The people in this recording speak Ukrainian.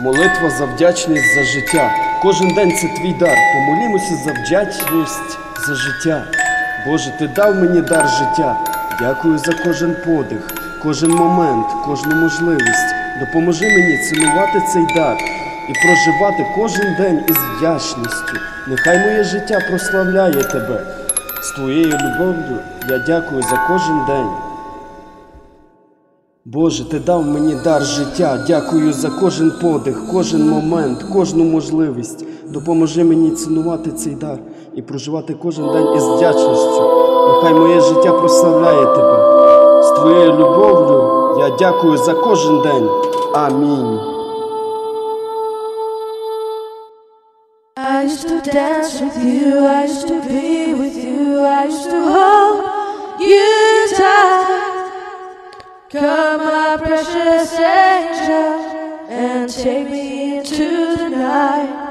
Молитва за вдячність за життя. Кожен день це твій дар. Помолімося за вдячність за життя. Боже, ти дав мені дар життя. Дякую за кожен подих, кожен момент, кожну можливість. Допоможи мені цінувати цей дар і проживати кожен день із вдячністю. Нехай моє життя прославляє тебе. З твоєю любов'ю я дякую за кожен день. Боже, ти дав мені дар життя. Дякую за кожен подих, кожен момент, кожну можливість. Допоможи мені цінувати цей дар і проживати кожен день із вдячністю. Нехай моє життя прославляє тебе. З твоєю любов'ю я дякую за кожен день. Амінь. I used to dance with you, I used to be with you, I used to hold you tight. Come, my precious angel, and take me into the night.